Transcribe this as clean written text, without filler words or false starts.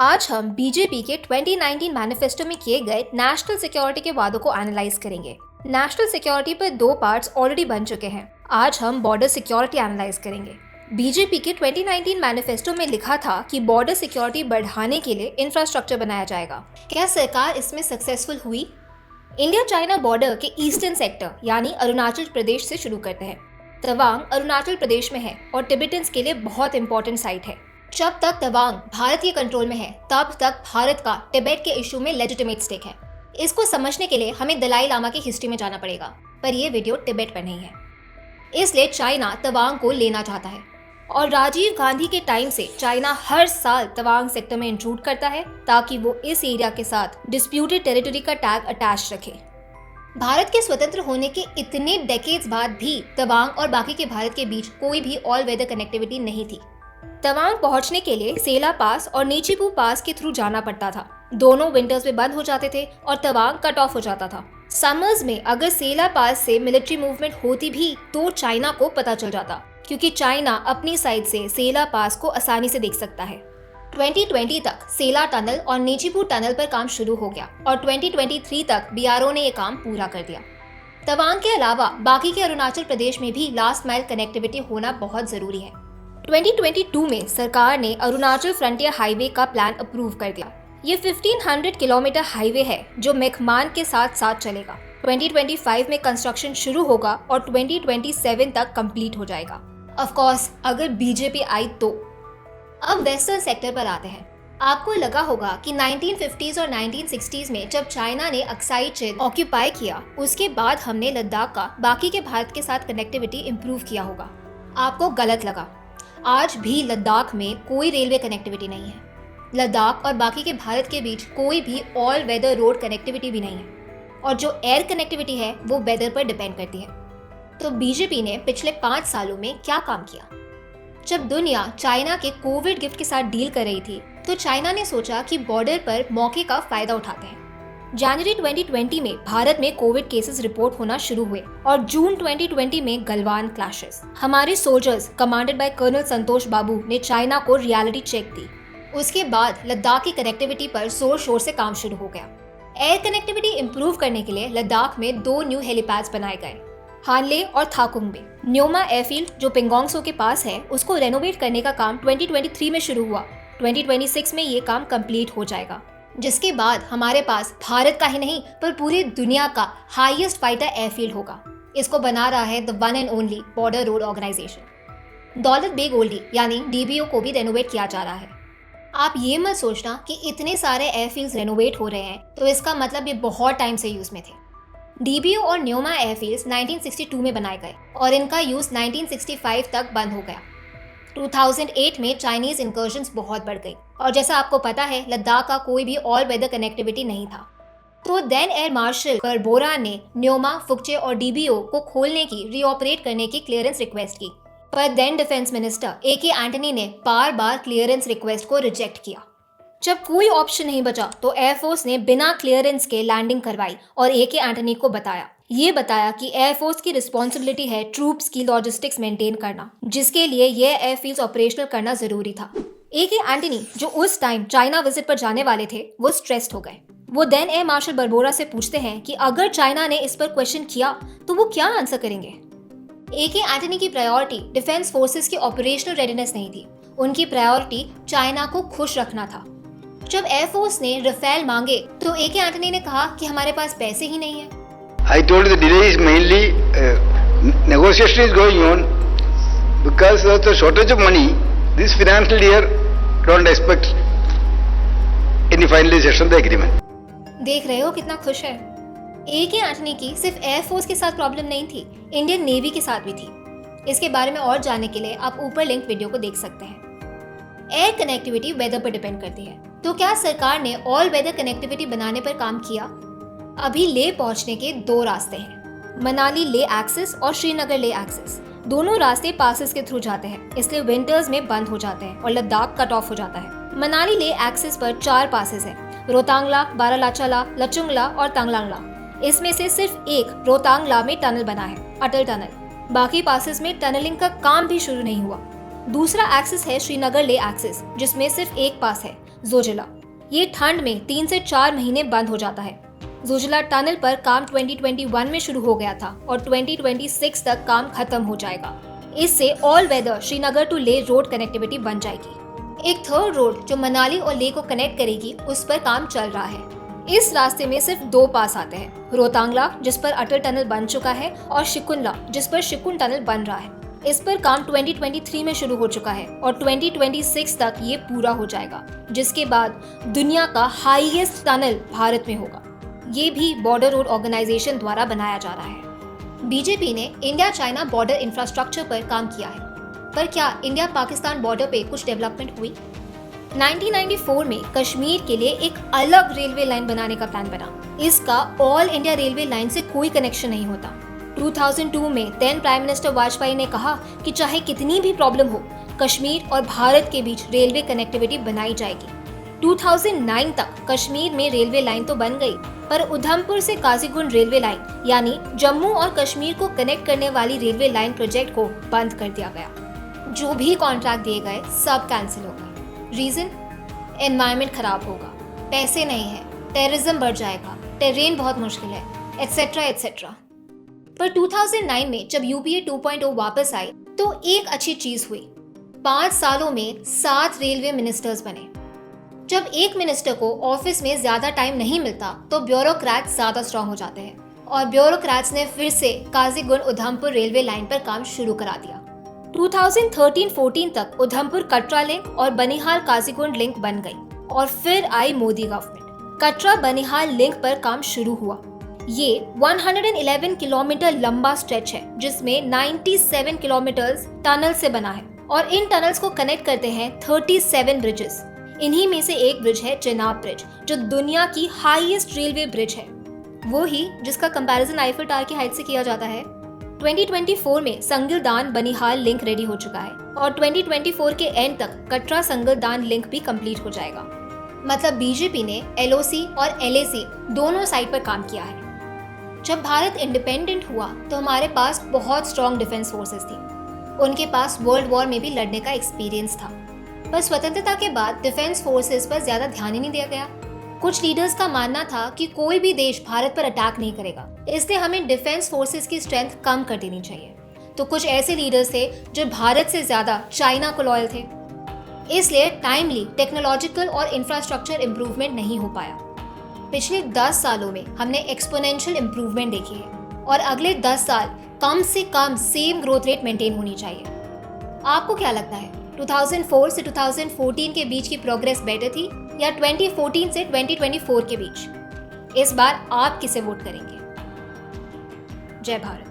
आज हम बीजेपी के 2019 मैनिफेस्टो में किए गए नेशनल सिक्योरिटी के वादों को एनालाइज करेंगे। नेशनल सिक्योरिटी पर दो पार्ट्स ऑलरेडी बन चुके हैं। आज हम बॉर्डर सिक्योरिटी एनालाइज करेंगे। बीजेपी के 2019 मैनिफेस्टो में लिखा था कि बॉर्डर सिक्योरिटी बढ़ाने के लिए इंफ्रास्ट्रक्चर बनाया जाएगा। क्या सरकार इसमें सक्सेसफुल हुई? इंडिया चाइना बॉर्डर के ईस्टर्न सेक्टर यानी अरुणाचल प्रदेश से शुरू करते हैं। तवांग अरुणाचल प्रदेश में है और टिबेटन्स के लिए बहुत इंपॉर्टेंट साइट है। जब तक तवांग भारत के कंट्रोल में है तब तक भारत का टिबेट के इशू में लेजिटिमेट स्टेक है। इसको समझने के लिए हमें दलाई लामा की हिस्ट्री में जाना पड़ेगा, पर यह वीडियो टिबेट पर नहीं है। इसलिए चाइना तवांग को लेना चाहता है और राजीव गांधी के टाइम से चाइना हर साल तवांग सेक्टर में इंट्रूड करता है ताकि वो इस एरिया के साथ डिस्प्यूटेड टेरिटरी का टैग अटैच रखे। भारत के स्वतंत्र होने के इतने डेकेड्स बाद भी तवांग और बाकी के भारत के बीच कोई भी ऑल वेदर कनेक्टिविटी नहीं थी। तवांग पहुंचने के लिए सेला पास और नीचीपू पास के थ्रू जाना पड़ता था। दोनों विंटर्स में बंद हो जाते थे और तवांग कट ऑफ हो जाता था। समर्स में अगर सेला पास से मिलिट्री मूवमेंट होती भी तो चाइना को पता चल जाता, क्योंकि चाइना अपनी साइड से सेला पास को आसानी से देख सकता है। 2020 तक सेला टनल और नीचीपू टनल पर काम शुरू हो गया और 2023 तक बीआरओ ने यह काम पूरा कर दिया। तवांग के अलावा बाकी के अरुणाचल प्रदेश में भी लास्ट माइल कनेक्टिविटी होना बहुत जरूरी है। 2022 में सरकार ने अरुणाचल फ्रंटियर हाईवे का प्लान अप्रूव कर दिया। ये 1500 किलोमीटर हाईवे है जो मेघमान के साथ साथ चलेगा। 2025 में कंस्ट्रक्शन शुरू होगा और 2027 तक कंप्लीट हो जाएगा। ऑफ कोर्स अगर बीजेपी आई तो। अब वेस्टर्न सेक्टर पर आते हैं। आपको लगा होगा कि 1950s और 1960s में जब चाइना ने अक्साई चिन ऑक्यूपाई किया उसके बाद हमने लद्दाख का बाकी के भारत के साथ कनेक्टिविटी इंप्रूव किया होगा। आपको गलत लगा। आज भी लद्दाख में कोई रेलवे कनेक्टिविटी नहीं है। लद्दाख और बाकी के भारत के बीच कोई भी ऑल वेदर रोड कनेक्टिविटी भी नहीं है और जो एयर कनेक्टिविटी है वो वेदर पर डिपेंड करती है। तो बीजेपी ने पिछले 5 सालों में क्या काम किया? जब दुनिया चाइना के कोविड गिफ्ट के साथ डील कर रही थी तो चाइना ने सोचा कि बॉर्डर पर मौके का फायदा उठाते हैं। जनवरी 2020 में भारत में कोविड केसेस रिपोर्ट होना शुरू हुए और जून 2020 में गलवान क्लैशेस। हमारे सोल्जर्स कमांडेड बाय कर्नल संतोष बाबू ने चाइना को रियलिटी चेक दी। उसके बाद लद्दाख की कनेक्टिविटी पर जोर शोर से काम शुरू हो गया। एयर कनेक्टिविटी इंप्रूव करने के लिए लद्दाख में 2 न्यू हेलीपैड्स बनाए गए, हानले और थाकुंग में। न्योमा एयरफील्ड जो पेंगोंगसो के पास है उसको रेनोवेट करने का काम 2023 में शुरू हुआ। 2026 में ये काम कंप्लीट हो जाएगा, जिसके बाद हमारे पास भारत का ही नहीं पर पूरी दुनिया का हाईएस्ट फाइटर एयरफील्ड होगा। इसको बना रहा है the one and only border road organisation. Daulat Beg Oldi यानी डीबीओ को भी रेनोवेट किया जा रहा है। आप ये मत सोचना कि इतने सारे एयरफील्ड्स रेनोवेट हो रहे हैं तो इसका मतलब ये बहुत टाइम से यूज में थे। डीबीओ और न्योमा एयरफील्ड्स 1962 में बनाए गए और इनका यूज 1965 तक बंद हो गया। 2008 में चाइनीज इंकर्जन्स बहुत बढ़ गई और जैसा आपको पता है लद्दाख का कोई भी ऑल वेदर कनेक्टिविटी नहीं था। तो देन एयर मार्शल बरबोरा ने न्योमा, फुकचे और डीबीओ को खोलने की, रीऑपरेट करने की क्लियरेंस रिक्वेस्ट की, पर then defence minister A K. Antony ने बार बार क्लियरेंस रिक्वेस्ट को रिजेक्ट किया। जब कोई ऑप्शन नहीं बचा तो एयरफोर्स ने बिना क्लियरेंस के लैंडिंग करवाई और ए.के. एंटनी को बताया कि एयरफोर्स की रिस्पॉन्सिबिलिटी है ट्रूप्स की लॉजिस्टिक्स मेंटेन करना, जिसके लिए ये एयरफील्ड्स ऑपरेशनल करना जरूरी था। ए.के. एंटनी जो उस टाइम चाइना विजिट पर जाने वाले थे वो स्ट्रेस्ड हो गए। वो देन एयर मार्शल बरबोरा से पूछते हैं कि अगर चाइना ने इस पर क्वेश्चन किया तो वो क्या आंसर करेंगे। ए.के. एंटनी की प्रायोरिटी डिफेंस फोर्सेस की ऑपरेशनल रेडीनेस नहीं थी, उनकी प्रायोरिटी चाइना को खुश रखना था। जब एयरफोर्स ने राफेल मांगे तो ए.के. एंटनी ने कहा कि हमारे पास पैसे ही नहीं है। I told the delay is mainly negotiation is going on because of the shortage of money. This financial year don't expect any finalization of the agreement. देख रहे हो कितना खुश है। ए.के. एंटनी की सिर्फ एयरफोर्स के साथ प्रॉब्लम नहीं थी, इंडियन नेवी के साथ भी थी। इसके बारे में और जानने के लिए आप ऊपर लिंक वीडियो को देख सकते हैं। एयर कनेक्टिविटी वेदर पर डिपेंड करती है, तो क्या सरकार ने ऑल वेदर कनेक्टिविटी बनाने पर काम किया? अभी ले पहुंचने के 2 रास्ते हैं, मनाली ले एक्सेस और श्रीनगर ले एक्सेस। दोनों रास्ते पासेस के थ्रू जाते हैं, इसलिए विंटर्स में बंद हो जाते हैं और लद्दाख कट ऑफ हो जाता है। मनाली ले एक्सेस पर 4 पासेस हैं, रोहतांगला, बारालाचाला, लचुंगला और तांगलांगला। इसमें से सिर्फ एक रोहतांगला में टनल बना है, अटल टनल। बाकी पासेस में टनलिंग का काम भी शुरू नहीं हुआ। दूसरा एक्सेस है श्रीनगर ले एक्सेस, जिसमें सिर्फ एक पास है, जोजिला। ये ठंड में 3 से 4 महीने बंद हो जाता है। जोजिला टनल पर काम 2021 में शुरू हो गया था और 2026 तक काम खत्म हो जाएगा। इससे all weather Srinagar to Leh road connectivity बन जाएगी। एक थर्ड रोड जो मनाली और लेह को कनेक्ट करेगी, उस पर काम चल रहा है। इस रास्ते में सिर्फ 2 पास आते हैं, रोहतांगला जिस पर अटल टनल बन चुका है और शिकुनला जिस पर शिकुन टनल बन रहा है। इस पर काम 2023 में शुरू हो चुका है और 2026 तक ये पूरा हो जाएगा, जिसके बाद दुनिया का हाईएस्ट टनल भारत में होगा। ये भी बॉर्डर रोड ऑर्गेनाइजेशन द्वारा बनाया जा रहा है। बीजेपी ने इंडिया चाइना बॉर्डर इंफ्रास्ट्रक्चर पर काम किया है, पर क्या इंडिया पाकिस्तान बॉर्डर पे कुछ डेवलपमेंट हुई? 1994 में कश्मीर के लिए एक अलग रेलवे लाइन बनाने का प्लान बना। इसका ऑल इंडिया रेलवे लाइन से कोई कनेक्शन नहीं होता। 2002 में देन प्राइम मिनिस्टर वाजपेयी ने कहा कि चाहे कितनी भी प्रॉब्लम हो, कश्मीर और भारत के बीच रेलवे कनेक्टिविटी बनाई जाएगी। 2009 तक कश्मीर में रेलवे लाइन तो बन गई, पर उधमपुर से काजीगुंड रेलवे लाइन यानी जम्मू और कश्मीर को कनेक्ट करने वाली रेलवे लाइन प्रोजेक्ट को बंद कर दिया गया। जो भी कॉन्ट्रैक्ट दिए गए सब कैंसिल हो गए। रीजन, एनवायरनमेंट खराब होगा, पैसे नहीं है, टेररिज्म बढ़ जाएगा, टेरेन बहुत मुश्किल है, एटसेट्रा एटसेट्रा। पर 2009 में जब यूपीए 2.0 वापस आई तो एक अच्छी चीज हुई। 5 सालों में 7 रेलवे मिनिस्टर्स बने। जब एक मिनिस्टर को ऑफिस में ज्यादा टाइम नहीं मिलता तो ब्यूरोक्रेट्स ज्यादा स्ट्रांग हो जाते हैं और ब्यूरोक्रेट्स ने फिर से काजीगुंड उधमपुर रेलवे लाइन पर काम शुरू करा दिया। 2013-14 तक उधमपुर कटरा लिंक और बनिहाल काजीगुंड लिंक बन गई और फिर आई मोदी गवर्नमेंट। कटरा बनिहाल लिंक पर काम शुरू हुआ। ये 111 किलोमीटर लंबा स्ट्रेच है जिसमें 97 किलोमीटर टनल से बना है और इन टनल्स को कनेक्ट करते हैं 37 ब्रिजेस। इन्हीं में से एक ब्रिज है चेनाब ब्रिज, जो दुनिया की हाईएस्ट रेलवे ब्रिज है, वो ही जिसका कंपैरिजन आईफल टावर की हाइट से किया जाता है। 2024 में संगलदान बनिहाल लिंक रेडी हो चुका है और 2024 के एंड तक कटरा संगलदान लिंक भी कंप्लीट हो जाएगा। मतलब बीजेपी ने एलओसी और एलएसी दोनों साइड पर काम किया है। जब भारत इंडिपेंडेंट हुआ तो हमारे पास बहुत स्ट्रॉन्ग डिफेंस फोर्सेस थी। उनके पास वर्ल्ड वॉर में भी लड़ने का एक्सपीरियंस था, पर स्वतंत्रता के बाद डिफेंस फोर्सेस पर ज्यादा ध्यान ही नहीं दिया गया। कुछ लीडर्स का मानना था कि कोई भी देश भारत पर अटैक नहीं करेगा, इसलिए हमें डिफेंस फोर्सेस की स्ट्रेंथ कम कर देनी चाहिए। तो कुछ ऐसे लीडर्स थे जो भारत से ज्यादा चाइना को लॉयल थे, इसलिए टाइमली टेक्नोलॉजिकल और इंफ्रास्ट्रक्चर इंप्रूवमेंट नहीं हो पाया। पिछले 10 सालों में हमने एक्सपोनेंशियल इंप्रूवमेंट देखी है और अगले 10 साल कम से कम सेम ग्रोथ रेट मेंटेन होनी चाहिए। आपको क्या लगता है, 2004 से 2014 के बीच की प्रोग्रेस बेटर थी या 2014 से 2024 के बीच? इस बार आप किसे वोट करेंगे? जय भारत।